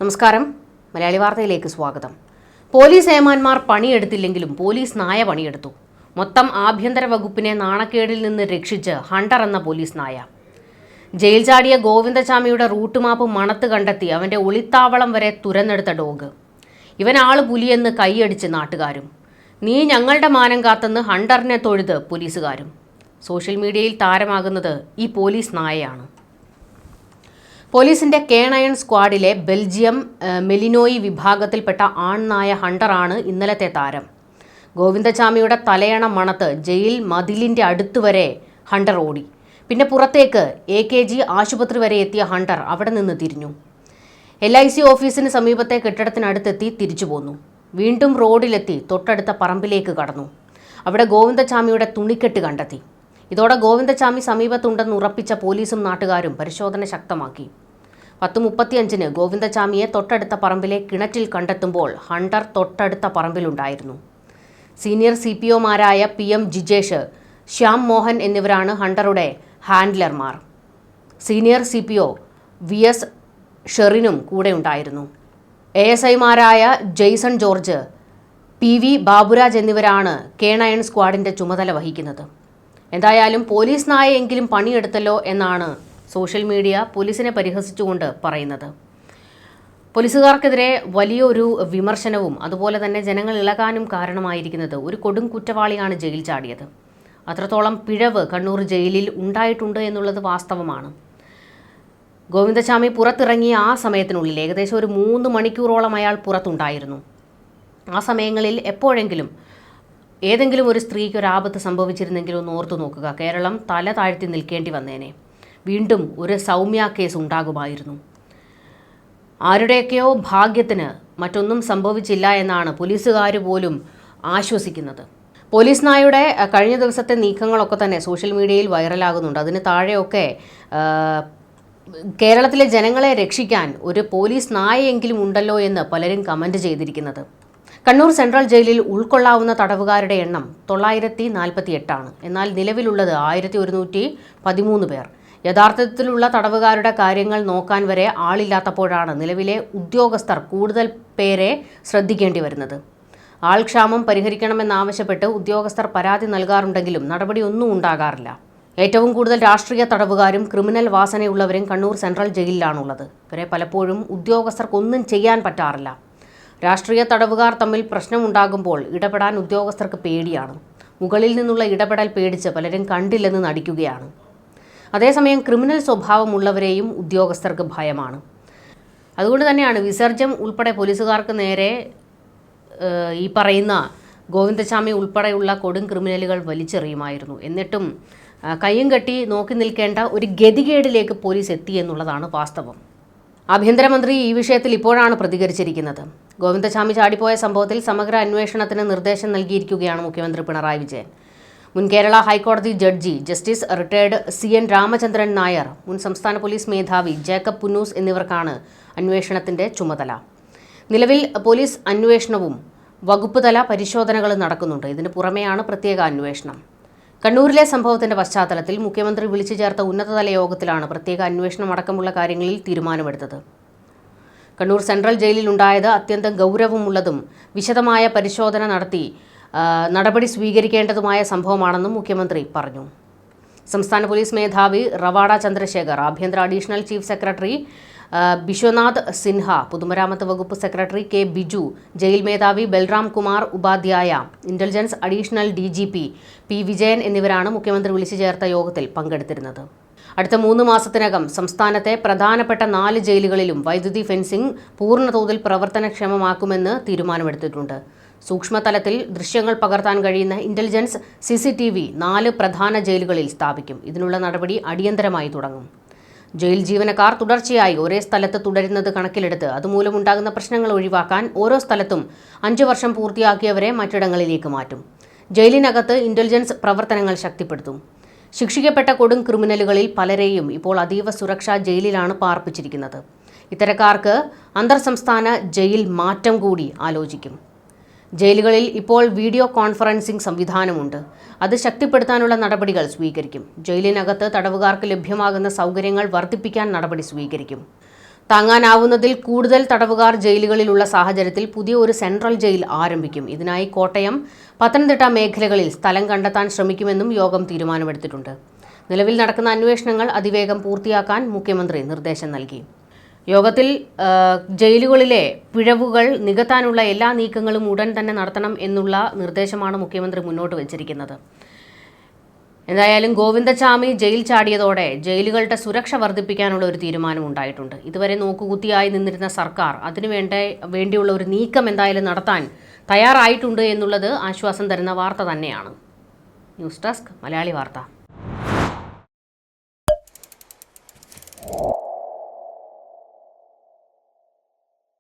നമസ്കാരം. മലയാളി വാർത്തയിലേക്ക് സ്വാഗതം. പോലീസ് ഏമാന്മാർ പണിയെടുത്തില്ലെങ്കിലും പോലീസ് നായ പണിയെടുത്തു. മൊത്തം ആഭ്യന്തര വകുപ്പിനെ നാണക്കേടിൽ നിന്ന് രക്ഷിച്ച് ഹണ്ടർ എന്ന പോലീസ് നായ. ജയിൽ ചാടിയ ഗോവിന്ദചാമിയുടെ റൂട്ട് മാപ്പ് മണത്ത് കണ്ടെത്തി അവൻ്റെ ഒളിത്താവളം വരെ തുരന്നെടുത്ത ഡോഗ്. ഇവൻ ആള് പുലിയെന്ന് കൈയടിച്ച് നാട്ടുകാരും. നീ ഞങ്ങളുടെ മാനം കാത്തെന്ന് ഹണ്ടറിനെ തൊഴുത് പോലീസുകാരും. സോഷ്യൽ മീഡിയയിൽ താരമാകുന്നത് ഈ പോലീസ് നായയാണ്. പോലീസിന്റെ കേണയൺ സ്ക്വാഡിലെ ബെൽജിയം മെലിനോയി വിഭാഗത്തിൽപ്പെട്ട ആൺനായ ഹണ്ടറാണ് ഇന്നലത്തെ താരം. ഗോവിന്ദചാമിയുടെ തലയണ മണത്ത് ജയിൽ മതിലിൻ്റെ അടുത്തുവരെ ഹണ്ടർ ഓടി. പിന്നെ പുറത്തേക്ക് AKG ആശുപത്രി വരെ എത്തിയ ഹണ്ടർ അവിടെ നിന്ന് തിരിഞ്ഞു. LIC ഓഫീസിന് സമീപത്തെ കെട്ടിടത്തിനടുത്തെത്തി തിരിച്ചു പോന്നു. വീണ്ടും റോഡിലെത്തി തൊട്ടടുത്ത പറമ്പിലേക്ക് കടന്നു. അവിടെ ഗോവിന്ദചാമിയുടെ തുണിക്കെട്ട് കണ്ടെത്തി. ഇതോടെ ഗോവിന്ദചാമി സമീപത്തുണ്ടെന്ന് ഉറപ്പിച്ച പോലീസും നാട്ടുകാരും പരിശോധന ശക്തമാക്കി. 10:35 ഗോവിന്ദചാമിയെ തൊട്ടടുത്ത പറമ്പിലെ കിണറ്റിൽ കണ്ടെത്തുമ്പോൾ ഹണ്ടർ തൊട്ടടുത്ത പറമ്പിലുണ്ടായിരുന്നു. സീനിയർ CPOമാരായ PM ജിജേഷ്, ശ്യാം മോഹൻ എന്നിവരാണ് ഹണ്ടറുടെ ഹാൻഡ്ലർമാർ. സീനിയർ CPO VS ഷെറിനും കൂടെ ഉണ്ടായിരുന്നു. ASIമാരായ ജെയ്സൺ ജോർജ്, PV ബാബുരാജ് എന്നിവരാണ് കേണയൺ സ്ക്വാഡിൻ്റെ ചുമതല വഹിക്കുന്നത്. എന്തായാലും പോലീസ് നായയെങ്കിലും പണിയെടുത്തല്ലോ എന്നാണ് സോഷ്യൽ മീഡിയ പോലീസിനെ പരിഹസിച്ചുകൊണ്ട് പറയുന്നത്. പോലീസുകാർക്കെതിരെ വലിയൊരു വിമർശനവും അതുപോലെ തന്നെ ജനങ്ങൾ ഇളകാനും കാരണമായിരിക്കുന്നത് ഒരു കൊടും കുറ്റവാളിയാണ് ജയിൽ ചാടിയത്. അത്രത്തോളം പിഴവ് കണ്ണൂർ ജയിലിൽ ഉണ്ടായിട്ടുണ്ട് എന്നുള്ളത് വാസ്തവമാണ്. ഗോവിന്ദചാമി പുറത്തിറങ്ങിയ ആ സമയത്തിനുള്ളിൽ ഏകദേശം ഒരു 3 മണിക്കൂറോളം അയാൾ പുറത്തുണ്ടായിരുന്നു. ആ സമയങ്ങളിൽ എപ്പോഴെങ്കിലും ഏതെങ്കിലും ഒരു സ്ത്രീക്ക് ഒരു ആപത്ത് സംഭവിച്ചിരുന്നെങ്കിലും ഒന്ന് ഓർത്തു നോക്കുക. കേരളം തല താഴ്ത്തി നിൽക്കേണ്ടി വന്നേനെ. വീണ്ടും ഒരു സൗമ്യ കേസ് ഉണ്ടാകുമായിരുന്നു. ആരുടെയൊക്കെയോ ഭാഗ്യത്തിന് മറ്റൊന്നും സംഭവിച്ചില്ല എന്നാണ് പോലീസുകാർ പോലും ആശ്വസിക്കുന്നത്. പോലീസ് നായയുടെ കഴിഞ്ഞ ദിവസത്തെ നീക്കങ്ങളൊക്കെ തന്നെ സോഷ്യൽ മീഡിയയിൽ വൈറലാകുന്നുണ്ട്. അതിന് താഴെയൊക്കെ കേരളത്തിലെ ജനങ്ങളെ രക്ഷിക്കാൻ ഒരു പോലീസ് നായയെങ്കിലും ഉണ്ടല്ലോ എന്ന് പലരും കമൻറ്റ് ചെയ്തിരിക്കുന്നത്. കണ്ണൂർ സെൻട്രൽ ജയിലിൽ ഉൾക്കൊള്ളാവുന്ന തടവുകാരുടെ എണ്ണം 948ആണ്. എന്നാൽ നിലവിലുള്ളത് 1113 പേർ. യഥാർത്ഥത്തിലുള്ള തടവുകാരുടെ കാര്യങ്ങൾ നോക്കാൻ വരെ ആളില്ലാത്തപ്പോഴാണ് നിലവിലെ ഉദ്യോഗസ്ഥർ കൂടുതൽ പേരെ ശ്രദ്ധിക്കേണ്ടി വരുന്നത്. ആൾക്ഷാമം പരിഹരിക്കണമെന്നാവശ്യപ്പെട്ട് ഉദ്യോഗസ്ഥർ പരാതി നൽകാറുണ്ടെങ്കിലും നടപടിയൊന്നും ഉണ്ടാകാറില്ല. ഏറ്റവും കൂടുതൽ രാഷ്ട്രീയ തടവുകാരും ക്രിമിനൽ വാസനയുള്ളവരും കണ്ണൂർ സെൻട്രൽ ജയിലിലാണുള്ളത്. ഇവരെ പലപ്പോഴും ഉദ്യോഗസ്ഥർക്കൊന്നും ചെയ്യാൻ പറ്റാറില്ല. രാഷ്ട്രീയ തടവുകാർ തമ്മിൽ പ്രശ്നമുണ്ടാകുമ്പോൾ ഇടപെടാൻ ഉദ്യോഗസ്ഥർക്ക് പേടിയാണ്. മുകളിൽ നിന്നുള്ള ഇടപെടൽ പേടിച്ച് പലരും കണ്ടില്ലെന്ന് നടിക്കുകയാണ്. അതേസമയം ക്രിമിനൽ സ്വഭാവമുള്ളവരെയും ഉദ്യോഗസ്ഥർക്ക് ഭയമാണ്. അതുകൊണ്ട് തന്നെയാണ് വിസർജ്യം ഉൾപ്പെടെ പോലീസുകാർക്ക് നേരെ ഈ പറയുന്ന ഗോവിന്ദചാമി ഉൾപ്പെടെയുള്ള കൊടും ക്രിമിനലുകൾ വലിച്ചെറിയുമായിരുന്നു. എന്നിട്ടും കയ്യും കെട്ടി നോക്കി നിൽക്കേണ്ട ഒരു ഗതികേടിലേക്ക് പോലീസ് എത്തി എന്നുള്ളതാണ് വാസ്തവം. ആഭ്യന്തരമന്ത്രി ഈ വിഷയത്തിൽ ഇപ്പോഴാണ് പ്രതികരിച്ചിരിക്കുന്നത്. ഗോവിന്ദചാമി ചാടിപ്പോയ സംഭവത്തിൽ സമഗ്ര അന്വേഷണത്തിന് നിർദ്ദേശം നൽകിയിരിക്കുകയാണ് മുഖ്യമന്ത്രി പിണറായി വിജയൻ. മുൻ കേരള ഹൈക്കോടതി judge justice retired CN Ramachandran Nair, മുൻ സംസ്ഥാന പോലീസ് മേധാവി ജേക്കബ് പുന്നൂസ് എന്നിവർക്കാണ് അന്വേഷണത്തിൻ്റെ ചുമതല. നിലവിൽ പോലീസ് അന്വേഷണവും വകുപ്പ് തല പരിശോധനകളും നടക്കുന്നുണ്ട്. ഇതിന് പുറമെയാണ് പ്രത്യേക അന്വേഷണം. കണ്ണൂരിലെ സംഭവത്തിന്റെ പശ്ചാത്തലത്തിൽ മുഖ്യമന്ത്രി വിളിച്ചു ചേർത്ത ഉന്നതതല യോഗത്തിലാണ് പ്രത്യേക അന്വേഷണം അടക്കമുള്ള കാര്യങ്ങളിൽ തീരുമാനമെടുത്തത്. കണ്ണൂർ സെൻട്രൽ ജയിലിലുണ്ടായത് അത്യന്തം ഗൗരവമുള്ളതും വിശദമായ പരിശോധന നടത്തി നടപടി സ്വീകരിക്കേണ്ടതുമായ സംഭവമാണെന്നും മുഖ്യമന്ത്രി പറഞ്ഞു. സംസ്ഥാന പോലീസ് മേധാവി റവാഡ ചന്ദ്രശേഖർ, ആഭ്യന്തര additional chief secretary Biswanath Sinha, പൊതുമരാമത്ത് വകുപ്പ് സെക്രട്ടറി K ബിജു, ജയിൽ മേധാവി Balram Kumar Upadhyay, intelligence additional DGP P Vijayan എന്നിവരാണ് മുഖ്യമന്ത്രി വിളിച്ചു ചേർത്ത യോഗത്തിൽ പങ്കെടുത്തിരുന്നത്. അടുത്ത 3 മാസത്തിനകം സംസ്ഥാനത്തെ പ്രധാനപ്പെട്ട 4 ജയിലുകളിലും വൈദ്യുതി ഫെൻസിംഗ് പൂർണ്ണതോതിൽ പ്രവർത്തനക്ഷമമാക്കുമെന്ന് തീരുമാനമെടുത്തിട്ടുണ്ട്. സൂക്ഷ്മതലത്തിൽ ദൃശ്യങ്ങൾ പകർത്താൻ കഴിയുന്ന ഇന്റലിജൻസ് CCTV 4 പ്രധാന ജയിലുകളിൽ സ്ഥാപിക്കും. ഇതിനുള്ള നടപടി അടിയന്തരമായി തുടങ്ങും. ജയിൽ ജീവനക്കാർ തുടർച്ചയായി ഒരേ സ്ഥലത്ത് തുടരുന്നത് കണക്കിലെടുത്ത് അതുമൂലമുണ്ടാകുന്ന പ്രശ്നങ്ങൾ ഒഴിവാക്കാൻ ഓരോ സ്ഥലത്തും 5 വർഷം പൂർത്തിയാക്കിയവരെ മറ്റിടങ്ങളിലേക്ക് മാറ്റും. ജയിലിനകത്ത് ഇന്റലിജൻസ് പ്രവർത്തനങ്ങൾ ശക്തിപ്പെടുത്തും. ശിക്ഷിക്കപ്പെട്ട കൊടും ക്രിമിനലുകളിൽ പലരെയും ഇപ്പോൾ അതീവ സുരക്ഷാ ജയിലിലാണ് പാർപ്പിച്ചിരിക്കുന്നത്. ഇത്തരക്കാർക്ക് അന്തർ സംസ്ഥാന ജയിൽ മാറ്റം കൂടി ആലോചിക്കും. ജയിലുകളിൽ ഇപ്പോൾ വീഡിയോ കോൺഫറൻസിംഗ് സംവിധാനമുണ്ട്. അത് ശക്തിപ്പെടുത്താനുള്ള നടപടികൾ സ്വീകരിക്കും. ജയിലിനകത്ത് തടവുകാർക്ക് ലഭ്യമാകുന്ന സൗകര്യങ്ങൾ വർദ്ധിപ്പിക്കാൻ നടപടി സ്വീകരിക്കും. താങ്ങാനാവുന്നതിൽ കൂടുതൽ തടവുകാർ ജയിലുകളിലുള്ള സാഹചര്യത്തിൽ പുതിയ ഒരു സെൻട്രൽ ജയിൽ ആരംഭിക്കും. ഇതിനായി കോട്ടയം, പത്തനംതിട്ട മേഖലകളിൽ സ്ഥലം കണ്ടെത്താൻ ശ്രമിക്കുമെന്നും യോഗം തീരുമാനമെടുത്തിട്ടുണ്ട്. നിലവിൽ നടക്കുന്ന അന്വേഷണങ്ങൾ അതിവേഗം പൂർത്തിയാക്കാൻ മുഖ്യമന്ത്രി നിർദ്ദേശം നൽകി. യോഗത്തിൽ ജയിലുകളിലെ പിഴവുകൾ നികത്താനുള്ള എല്ലാ നീക്കങ്ങളും ഉടൻ തന്നെ നടത്തണം എന്നുള്ള നിർദ്ദേശമാണ് മുഖ്യമന്ത്രി മുന്നോട്ട് വച്ചിരിക്കുന്നത്. എന്തായാലും ഗോവിന്ദചാമി ജയിൽ ചാടിയതോടെ ജയിലുകളുടെ സുരക്ഷ വർദ്ധിപ്പിക്കാനുള്ള ഒരു തീരുമാനമുണ്ടായിട്ടുണ്ട്. ഇതുവരെ നോക്കുകുത്തിയായി നിന്നിരുന്ന സർക്കാർ വേണ്ടിയുള്ള ഒരു നീക്കം എന്തായാലും നടത്താൻ തയ്യാറായിട്ടുണ്ട് എന്നുള്ളത് ആശ്വാസം തരുന്ന വാർത്ത തന്നെയാണ്. ന്യൂസ് ഡെസ്ക് മലയാളി വാർത്ത.